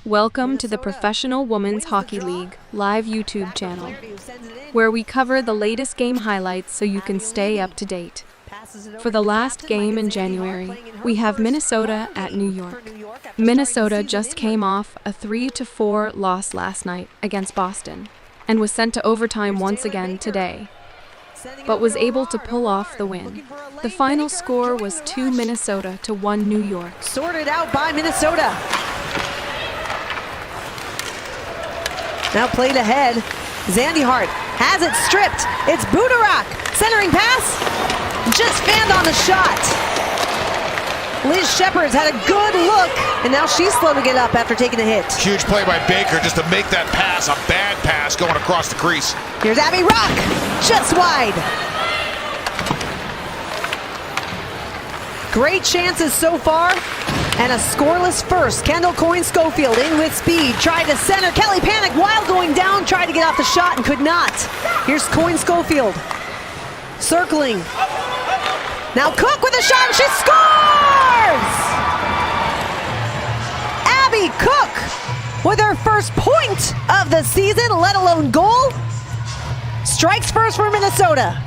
Welcome to the Professional Women's Hockey League live YouTube channel, where we cover the latest game highlights so you can stay up to date. For the last game in January, we have Minnesota at New York. Minnesota just came off a 3-4 loss last night against Boston and was sent to overtime once again today, but was able to pull off the win. The final score was 2 Minnesota to 1 New York. Sorted out by Minnesota. Now played ahead. Zandyhart has it stripped. It's Budarak. Centering pass. Just fanned on the shot. Liz Shepard's had a good look, and now she's slow to get up after taking a hit. Huge play by Baker just to make that pass, a bad pass going across the crease. Here's Abby Rock, just wide. Great chances so far, and a scoreless first. Kendall Coyne-Schofield in with speed, tried to center. Kelly panicked while going down, tried to get off the shot and could not. Here's Coyne-Schofield, circling. Now Cook with a shot, and she scores! Abby Cook with her first point of the season, let alone goal. Strikes first for Minnesota.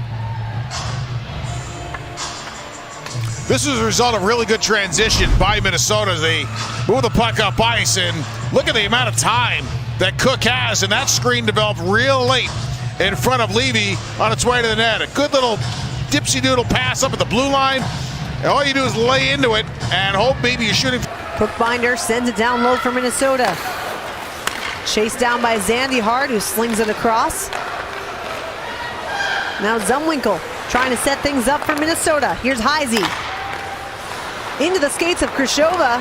This is a result of really good transition by Minnesota as they move the puck up ice, and look at the amount of time that Cook has, and that screen developed real late in front of Levy on its way to the net. A good little dipsy-doodle pass up at the blue line, and all you do is lay into it and hope maybe you're shooting. Cookbinder sends it down low for Minnesota. Chased down by Zandyhart, who slings it across. Now Zumwinkle trying to set things up for Minnesota. Here's Heisey. Into the skates of Krishova.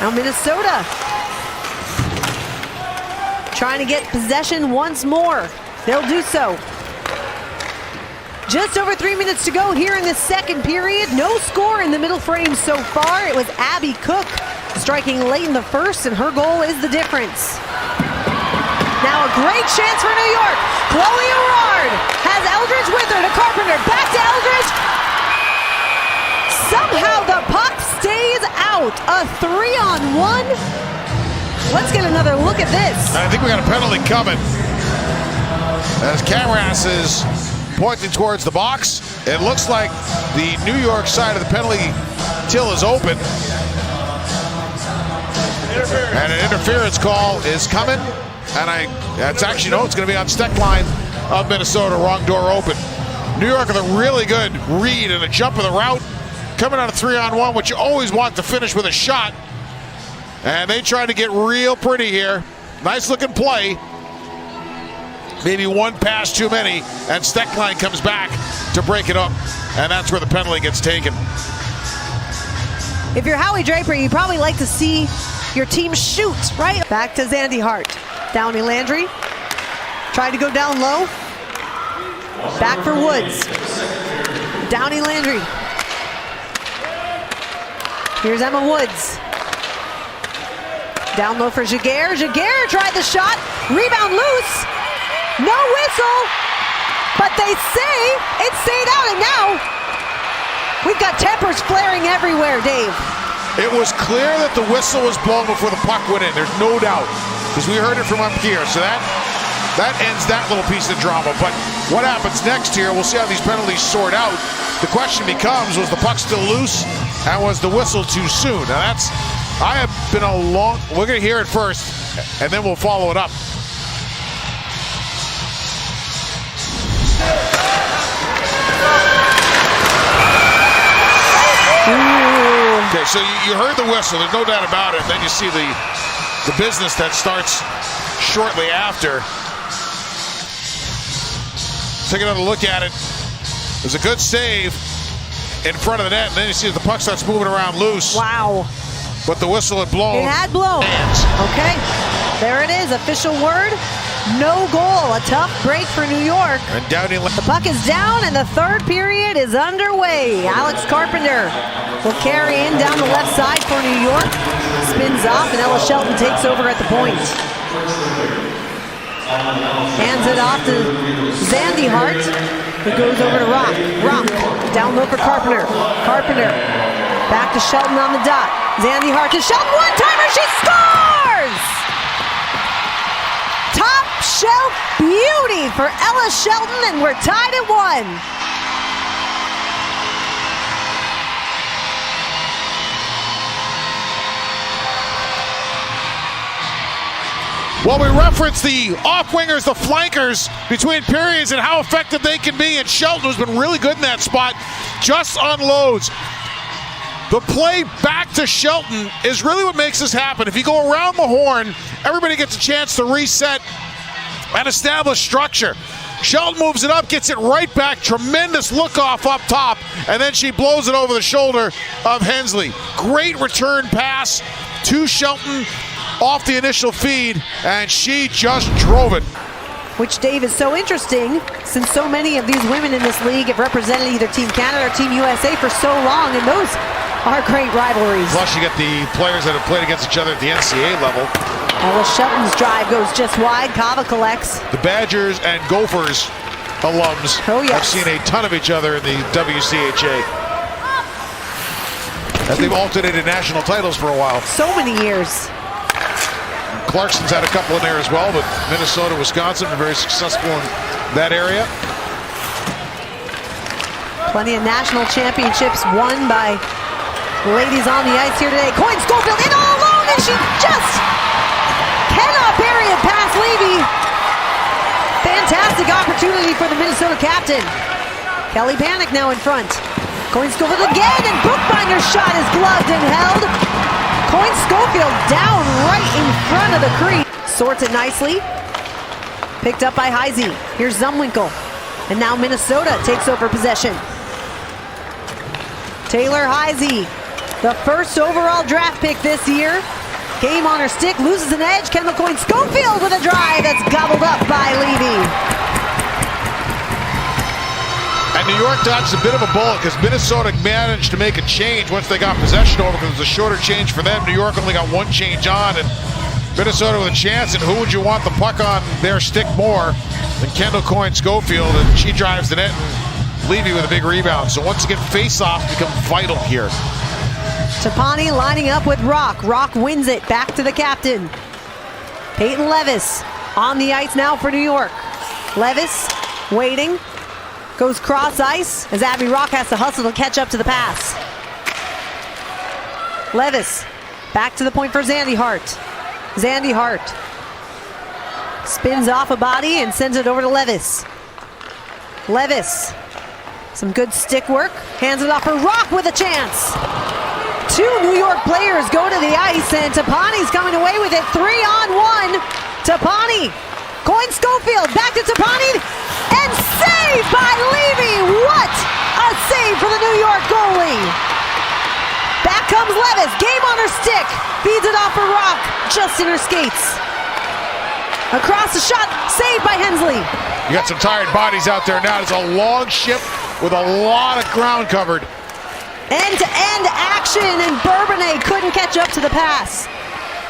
Now Minnesota trying to get possession once more. They'll do so. Just over 3 minutes to go here in the second period. No score in the middle frame so far. It was Abby Cook striking late in the first, and her goal is the difference. Now a great chance for New York. Chloe O'Rourke has Eldridge with her to Carpenter. Back to Eldridge. Somehow the puck stays out. A 3-on-1. Let's get another look at this. I think we got a penalty coming as Camras is pointing towards the box. It looks like the New York side of the penalty till is open. And an interference call is coming. And it's actually, no, it's going to be on Steckline of Minnesota. Wrong door open. New York with a really good read and a jump of the route. Coming on a 3-on-1, which you always want to finish with a shot. And they try to get real pretty here. Nice looking play. Maybe one pass too many, and Steckline comes back to break it up. And that's where the penalty gets taken. If you're Howie Draper, you probably like to see your team shoot, right? Back to Zandyhart. Downey Landry. Tried to go down low. Back for Woods. Downey Landry. Here's Emma Woods. Down low for Jaguar. Jaguar tried the shot. Rebound loose. No whistle. But they say it stayed out, and now we've got tempers flaring everywhere, Dave. It was clear that the whistle was blown before the puck went in. There's no doubt, because we heard it from up here. So that ends that little piece of drama. But what happens next here, we'll see how these penalties sort out. The question becomes, was the puck still loose, and was the whistle too soon? Now we're going to hear it first, and then we'll follow it up. Okay, so you heard the whistle, there's no doubt about it. Then you see the business that starts shortly after. Take another look at it. There's a good save in front of the net, and then you see the puck starts moving around loose. Wow. But the whistle had blown. It had blown. Okay, there it is, official word. No goal, a tough break for New York. And Downey. The puck is down, and the third period is underway. Alex Carpenter will carry in down the left side for New York. Spins off, and Ella Shelton takes over at the point. Hands it off to Zandyhart, who goes over to Rock. Rock, down low for Carpenter. Carpenter, back to Shelton on the dot. Zandyhart to Shelton, one-timer, she beauty for Ella Shelton, and we're tied at 1. Well, we referenced the off-wingers, the flankers between periods and how effective they can be, and Shelton, who's been really good in that spot, just unloads. The play back to Shelton is really what makes this happen. If you go around the horn, everybody gets a chance to reset and establish structure. Shelton moves it up, gets it right back, tremendous look-off up top, and then she blows it over the shoulder of Hensley. Great return pass to Shelton off the initial feed, and she just drove it. Which, Dave, is so interesting since so many of these women in this league have represented either Team Canada or Team USA for so long, and those are great rivalries. Plus, you get the players that have played against each other at the NCAA level. Ella Shelton's drive goes just wide. Kava collects. The Badgers and Gophers alums have seen a ton of each other in the WCHA, as they've alternated national titles for a while. So many years. Clarkson's had a couple in there as well, but Minnesota, Wisconsin, very successful in that area. Plenty of national championships won by ladies on the ice here today. Coyne Schofield in all alone, and she just cannot bury it past Levy. Fantastic opportunity for the Minnesota captain. Kelly Panic now in front. Coyne Schofield again, and Bookbinder's shot is gloved and held. Coyne Schofield down right in front of the crease. Sorts it nicely. Picked up by Heisey. Here's Zumwinkle. And now Minnesota takes over possession. Taylor Heisey, the first overall draft pick this year. Game on her stick, loses an edge. Kendall Coyne Schofield with a drive that's gobbled up by Levy. And New York dodged a bit of a bullet because Minnesota managed to make a change once they got possession over, because it was a shorter change for them. New York only got one change on, and Minnesota with a chance. And who would you want the puck on their stick more than Kendall Coyne Schofield? And she drives the net, and Levy with a big rebound. So once again, face-offs become vital here. Tapani lining up with Rock. Rock wins it back to the captain. Peyton Levis on the ice now for New York. Levis waiting. Goes cross ice as Abby Rock has to hustle to catch up to the pass. Levis back to the point for Zandy Hart. Zandy Hart spins off a body and sends it over to Levis. Levis, some good stick work. Hands it off for Rock with a chance. Two New York players go to the ice, and Tapani's coming away with it. 3-on-1. Tapani. Coyne Schofield back to Tapani, and saved by Levy. What a save for the New York goalie. Back comes Levis, game on her stick, feeds it off for Rock, just in her skates. Across the shot, saved by Hensley. You got some tired bodies out there now. It's a long ship with a lot of ground covered. End-to-end action, and Bourbonnais couldn't catch up to the pass.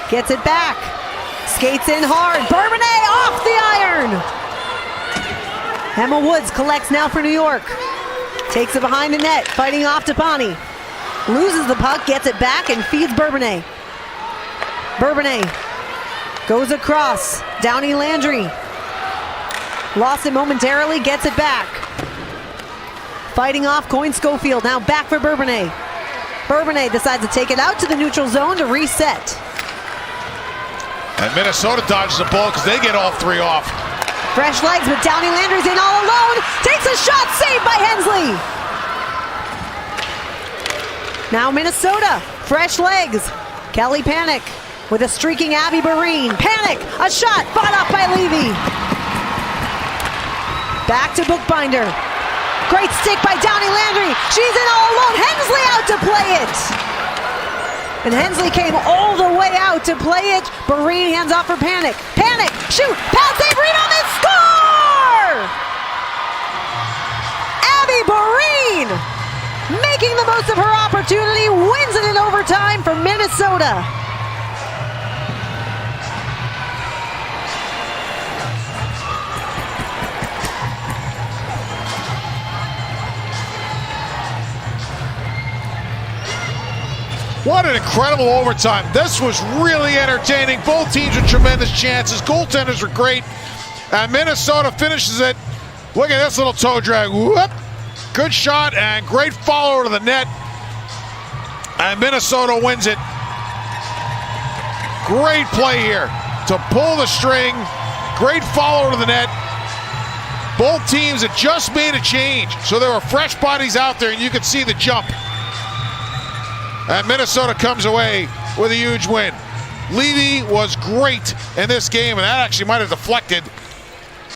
Gets it back. Skates in hard. Bourbonnais off the iron. Emma Woods collects now for New York. Takes it behind the net, fighting off Tapani. Loses the puck, gets it back, and feeds Bourbonnais. Bourbonnais goes across. Downey Landry. Lost it momentarily, gets it back. Fighting off Coyne Schofield, now back for Bourbonnais. Bourbonnais decides to take it out to the neutral zone to reset. And Minnesota dodges the ball because they get all three off. Fresh legs, but Downey Landry's in all alone. Takes a shot, saved by Hensley. Now Minnesota, fresh legs. Kelly Panic with a streaking Abby Barine. Panic, a shot, fought off by Levy. Back to Bookbinder. Great stick by Downey Landry. She's in all alone. Hensley out to play it. And Hensley came all the way out to play it. Barine hands off for Panic. Panic, shoot, pass, save, rebound, and score! Abby Barine, making the most of her opportunity, wins it in overtime for Minnesota. What an incredible overtime. This was really entertaining. Both teams with tremendous chances. Goaltenders were great. And Minnesota finishes it. Look at this little toe drag. Whoop. Good shot and great follow to the net. And Minnesota wins it. Great play here to pull the string. Great follow to the net. Both teams had just made a change, so there were fresh bodies out there, and you could see the jump. And Minnesota comes away with a huge win. Levy was great in this game, and that actually might have deflected